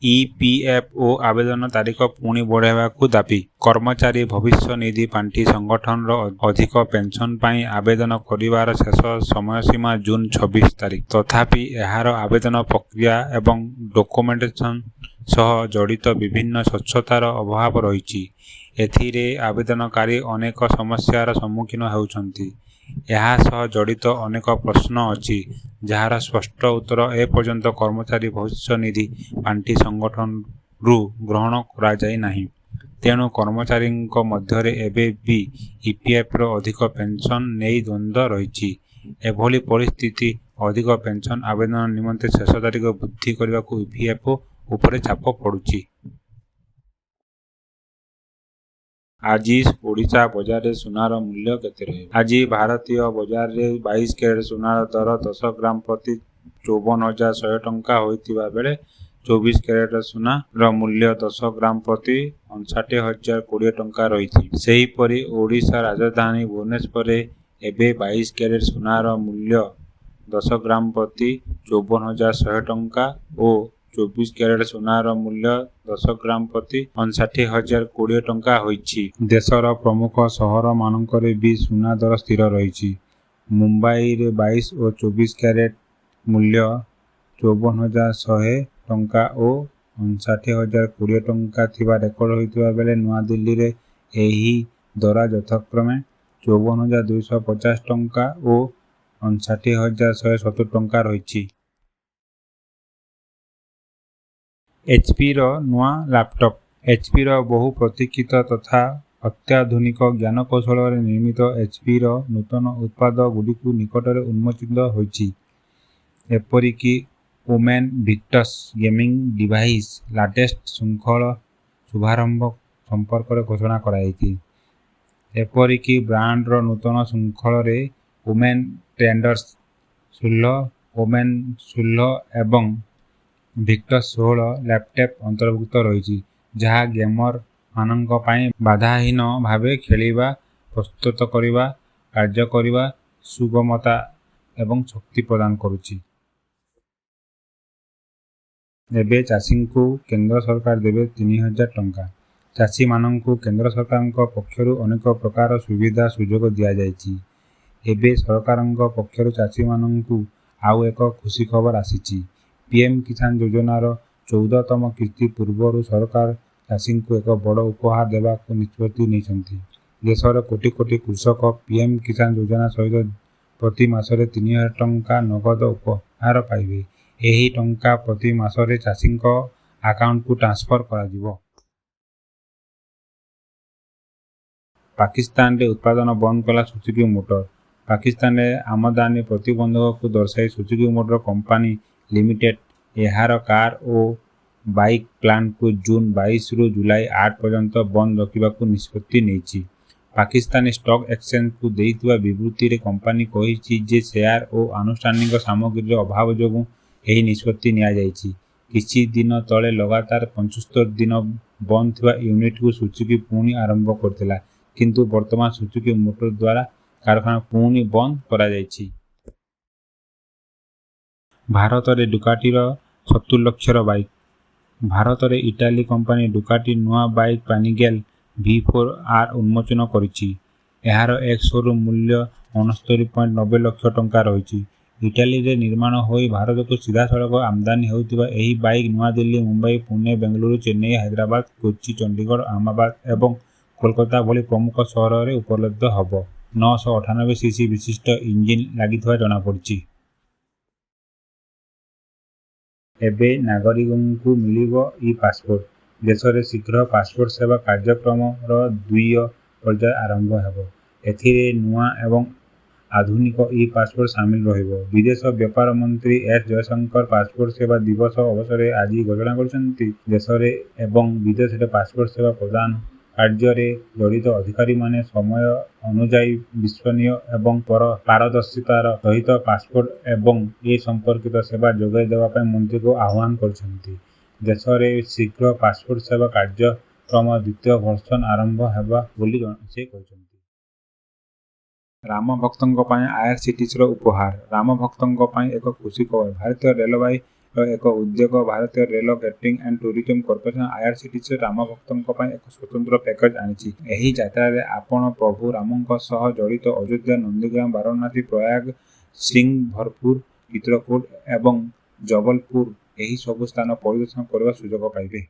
EPFO ଆବେଦନ ତାରିଖ ପୁଣି ବଢ଼ାଇବାକୁ ଦାବି। କର୍ମଚାରୀ ଭବିଷ୍ୟନିଧି ପାଣ୍ଠି ସଂଗଠନର ଅଧିକ ପେନ୍ସନ୍ ପାଇଁ ଆବେଦନ କରିବାର ଶେଷ ସମୟସୀମା ଜୁନ୍ 26 ତାରିଖ। ତଥାପି ଏହାର ଆବେଦନ ପ୍ରକ୍ରିୟା ଏବଂ ଡକୁମେଣ୍ଟେସନ୍ ସହ ଜଡ଼ିତ ବିଭିନ୍ନ ସ୍ୱଚ୍ଛତାର ଅଭାବ ରହିଛି। ଏଥିରେ ଆବେଦନକାରୀ ଅନେକ ସମସ୍ୟାର ସମ୍ମୁଖୀନ ହେଉଛନ୍ତି। ଏହା ସହ ଜଡ଼ିତ ଅନେକ ପ୍ରଶ୍ନ ଅଛି, ଯାହାର ସ୍ପଷ୍ଟ ଉତ୍ତର ଏପର୍ଯ୍ୟନ୍ତ କର୍ମଚାରୀ ଭବିଷ୍ୟନିଧି ପାଣ୍ଠି ସଂଗଠନରୁ ଗ୍ରହଣ କରାଯାଇନାହିଁ। ତେଣୁ କର୍ମଚାରୀଙ୍କ ମଧ୍ୟରେ ଏବେ ବି ଇପିଏଫ୍ର ଅଧିକ ପେନ୍ସନ୍ ନେଇ ଦ୍ୱନ୍ଦ୍ୱ ରହିଛି। ଏଭଳି ପରିସ୍ଥିତି ଅଧିକ ପେନ୍ସନ୍ ଆବେଦନ ନିମନ୍ତେ ଶେଷ ତାରିଖ ବୃଦ୍ଧି କରିବାକୁ ଇପିଏଫ୍ଓ ଉପରେ ଚାପ ପଡ଼ୁଛି। ଆଜି ଓଡ଼ିଶା ବଜାରରେ ସୁନାର ମୂଲ୍ୟ କେତେ ରହିବ? ଆଜି ଭାରତୀୟ ବଜାରରେ 22 କ୍ୟାରେଟ୍ ସୁନାର ଦର 10 ଗ୍ରାମ ପ୍ରତି 54,100 ଟଙ୍କା ହୋଇଥିବା ବେଳେ 24 କ୍ୟାରେଟ୍ ସୁନାର ମୂଲ୍ୟ 10 ଗ୍ରାମ ପ୍ରତି 59,020 ଟଙ୍କା ରହିଛି। ସେହିପରି ଓଡ଼ିଶା ରାଜଧାନୀ ଭୁବନେଶ୍ୱରରେ ଏବେ 22 କ୍ୟାରେଟ୍ ସୁନାର ମୂଲ୍ୟ 10 ଗ୍ରାମ ପ୍ରତି 54,100 ଟଙ୍କା ଓ 24 କ୍ୟାରେଟ୍ ସୁନାର ମୂଲ୍ୟ 10 ଗ୍ରାମ ପ୍ରତି 59,020 ଟଙ୍କା ହୋଇଛି। ଦେଶର ପ୍ରମୁଖ ସହରମାନଙ୍କରେ ବି ସୁନା ଦର ସ୍ଥିର ରହିଛି। ମୁମ୍ବାଇରେ 22 ଓ 24 କ୍ୟାରେଟ୍ ମୂଲ୍ୟ 54,100 ଟଙ୍କା ଓ 59,020 ଟଙ୍କା ଥିବା ରେକର୍ଡ ହୋଇଥିବା ବେଳେ ନୂଆଦିଲ୍ଲୀରେ ଏହି ଦର ଯଥାକ୍ରମେ 54,250 ଟଙ୍କା ଓ 59,170 ଟଙ୍କା ରହିଛି। ଏଚ୍ପିର ନୂଆ ଲାପଟପ୍। ଏଚ୍ପିର ବହୁ ପ୍ରତୀକ୍ଷିତ ତଥା ଅତ୍ୟାଧୁନିକ ଜ୍ଞାନକୌଶଳରେ ନିର୍ମିତ ଏଚ୍ପିର ନୂତନ ଉତ୍ପାଦଗୁଡ଼ିକୁ ନିକଟରେ ଉନ୍ମୋଚିତ ହୋଇଛି। ଏପରିକି women Victus gaming device latest ଶୃଙ୍ଖଳ ଶୁଭାରମ୍ଭ ସମ୍ପର୍କରେ ଘୋଷଣା କରାଯାଇଛି। ଏପରିକି ବ୍ରାଣ୍ଡର ନୂତନ ଶୃଙ୍ଖଳରେ ଓମେନ୍ ଟ୍ରେଣ୍ଡର୍ସ 16, ଓମେନ୍ 16 ଏବଂ ଭିକ୍ଟସ୍ 16 ଲାପଟପ୍ ଅନ୍ତର୍ଭୁକ୍ତ ରହିଛି, ଯାହା ଗେମରମାନଙ୍କ ପାଇଁ ବାଧାହୀନ ଭାବେ ଖେଳିବା, ପ୍ରସ୍ତୁତ କରିବା, କାର୍ଯ୍ୟ କରିବା, ସୁଗମତା ଏବଂ ଶକ୍ତି ପ୍ରଦାନ କରୁଛି। ଏବେ ଚାଷୀଙ୍କୁ କେନ୍ଦ୍ର ସରକାର ଦେବେ 3,000 ଟଙ୍କା। ଚାଷୀମାନଙ୍କୁ କେନ୍ଦ୍ର ସରକାରଙ୍କ ପକ୍ଷରୁ ଅନେକ ପ୍ରକାର ସୁବିଧା ସୁଯୋଗ ଦିଆଯାଇଛି। ଏବେ ସରକାରଙ୍କ ପକ୍ଷରୁ ଚାଷୀମାନଙ୍କୁ ଆଉ ଏକ ଖୁସି ଖବର ଆସିଛି। ପିଏମ୍ କିଷାନ ଯୋଜନାର 14ତମ କିସ୍ତି ପୂର୍ବରୁ ସରକାର ଚାଷୀଙ୍କୁ ଏକ ବଡ଼ ଉପହାର ଦେବାକୁ ନିଷ୍ପତ୍ତି ନେଇଛନ୍ତି। ଦେଶର କୋଟି କୋଟି କୃଷକ ପିଏମ୍ କିଷାନ ଯୋଜନା ସହିତ ପ୍ରତି ମାସରେ 3,000 ଟଙ୍କା ନଗଦ ଉପହାର ପାଇବେ। ଏହି ଟଙ୍କା ପ୍ରତି ମାସରେ ଚାଷୀଙ୍କ ଆକାଉଣ୍ଟକୁ ଟ୍ରାନ୍ସଫର କରାଯିବ। ପାକିସ୍ତାନରେ ଉତ୍ପାଦନ ବନ୍ଦ କଲା ସୁଜୁକି ମୋଟର। ପାକିସ୍ତାନରେ ଆମଦାନୀ ପ୍ରତିବନ୍ଧକକୁ ଦର୍ଶାଇ ସୁଜୁକି ମୋଟର କମ୍ପାନୀ ଲିମିଟେଡ୍ ଏହାର କାର୍ ଓ ବାଇକ୍ ପ୍ଲାଣ୍ଟକୁ ଜୁନ୍ 22ରୁ ଜୁଲାଇ 8 ପର୍ଯ୍ୟନ୍ତ ବନ୍ଦ ରଖିବାକୁ ନିଷ୍ପତ୍ତି ନେଇଛି। ପାକିସ୍ତାନୀ ଷ୍ଟକ୍ ଏକ୍ସଚେଞ୍ଜକୁ ଦେଇଥିବା ବିବୃତ୍ତିରେ କମ୍ପାନୀ କହିଛି ଯେ ସେୟାର ଓ ଆନୁଷ୍ଠାନିକ ସାମଗ୍ରୀର ଅଭାବ ଯୋଗୁଁ ଏହି ନିଷ୍ପତ୍ତି ନିଆଯାଇଛି। କିଛି ଦିନ ତଳେ ଲଗାତାର 75 ଦିନ ବନ୍ଦ ଥିବା ୟୁନିଟ୍କୁ ସୁଜୁକି ପୁଣି ଆରମ୍ଭ କରିଥିଲା, କିନ୍ତୁ ବର୍ତ୍ତମାନ ସୁଜୁକି ମୋଟର ଦ୍ୱାରା କାରଖାନା ପୁଣି ବନ୍ଦ କରାଯାଇଛି। ଭାରତରେ ଡୁକାଟିର 70 ଲକ୍ଷର ବାଇକ୍। ଭାରତରେ ଇଟାଲୀ କମ୍ପାନୀ ଡୁକାଟି ନୂଆ ବାଇକ୍ ପାନିଗେଲ୍ V4R ଉନ୍ମୋଚନ କରିଛି। ଏହାର ଏକ୍ସ-ଶୋରୁମ୍ ମୂଲ୍ୟ 69.90 ଲକ୍ଷ ଟଙ୍କା ରହିଛି। ଇଟାଲୀରେ ନିର୍ମାଣ ହୋଇ ଭାରତକୁ ସିଧାସଳଖ ଆମଦାନୀ ହେଉଥିବା ଏହି ବାଇକ୍ ନୂଆଦିଲ୍ଲୀ, ମୁମ୍ବାଇ, ପୁନେ, ବେଙ୍ଗାଲୁରୁ, ଚେନ୍ନାଇ, ହାଇଦ୍ରାବାଦ, କୋଚି, ଚଣ୍ଡିଗଡ଼, ଆହ୍ମଦାବାଦ ଏବଂ କୋଲକାତା ଭଳି ପ୍ରମୁଖ ସହରରେ ଉପଲବ୍ଧ ହେବ। 998 ସିସି ବିଶିଷ୍ଟ ଇଞ୍ଜିନ୍ ଲାଗିଥିବା ଜଣାପଡ଼ିଛି। ଏବେ ନାଗରିକଙ୍କୁ ମିଳିବ ଇ-ପାସପୋର୍ଟ। ଦେଶରେ ଶୀଘ୍ର ପାସପୋର୍ଟ ସେବା କାର୍ଯ୍ୟକ୍ରମର ଦ୍ୱିତୀୟ ପର୍ଯ୍ୟାୟ ଆରମ୍ଭ ହେବ। ଏଥିରେ ନୂଆ ଏବଂ ଆଧୁନିକ ଇ-ପାସପୋର୍ଟ ସାମିଲ ରହିବ। ବିଦେଶ ବ୍ୟାପାର ମନ୍ତ୍ରୀ ଏସ୍ ଜୟଶଙ୍କର ପାସପୋର୍ଟ ସେବା ଦିବସ ଅବସରରେ ଆଜି ଘୋଷଣା କରିଛନ୍ତି, ଦେଶରେ ଏବଂ ବିଦେଶରେ ପାସପୋର୍ଟ ସେବା ପ୍ରଦାନ କାର୍ଯ୍ୟରେ ଜଡ଼ିତ ଅଧିକାରୀମାନେ ସମୟ ଅନୁଯାୟୀ ବିଶ୍ୱସନୀୟ ଏବଂ ପାରଦର୍ଶିତାର ସହିତ ପାସପୋର୍ଟ ଏବଂ ଏ ସମ୍ପର୍କିତ ସେବା ଯୋଗାଇ ଦେବା ପାଇଁ ମନ୍ତ୍ରୀଙ୍କୁ ଆହ୍ୱାନ କରିଛନ୍ତି। ଦେଶରେ ଶୀଘ୍ର ପାସପୋର୍ଟ ସେବା କାର୍ଯ୍ୟକ୍ରମର ଦ୍ୱିତୀୟ ଭର୍ସନ ଆରମ୍ଭ ହେବ ବୋଲି ସେ କହିଛନ୍ତି। ରାମ ଭକ୍ତଙ୍କ ପାଇଁ ଆଇଆରସିଟିସିର ଉପହାର। ରାମ ଭକ୍ତଙ୍କ ପାଇଁ ଏକ ଖୁସି ଖବର। ଭାରତୀୟ ରେଳବାଇର ଏକ ଉଦ୍ୟୋଗ ଭାରତୀୟ ରେଳ catering and tourism corporation IRCTC Ram ଭକ୍ତଙ୍କ ପାଇଁ ଏକ ସ୍ୱତନ୍ତ୍ର ପ୍ୟାକେଜ ଆଣିଛି। ଏହି ଯାତ୍ରାରେ ଆପଣ ପ୍ରଭୁ ରାମଙ୍କ ସହ ଜଡ଼ିତ ଅଯୋଧ୍ୟା, ନନ୍ଦୀଗ୍ରାମ, ବାରାଣସୀ, ପ୍ରୟାଗ, ସିଂଘଭରପୁର, ଚିତ୍ରକୂଟ ଏବଂ ଜବଲପୁର ଏହି ସବୁ ସ୍ଥାନ ପରିଦର୍ଶନ କରିବାର ସୁଯୋଗ ପାଇବେ।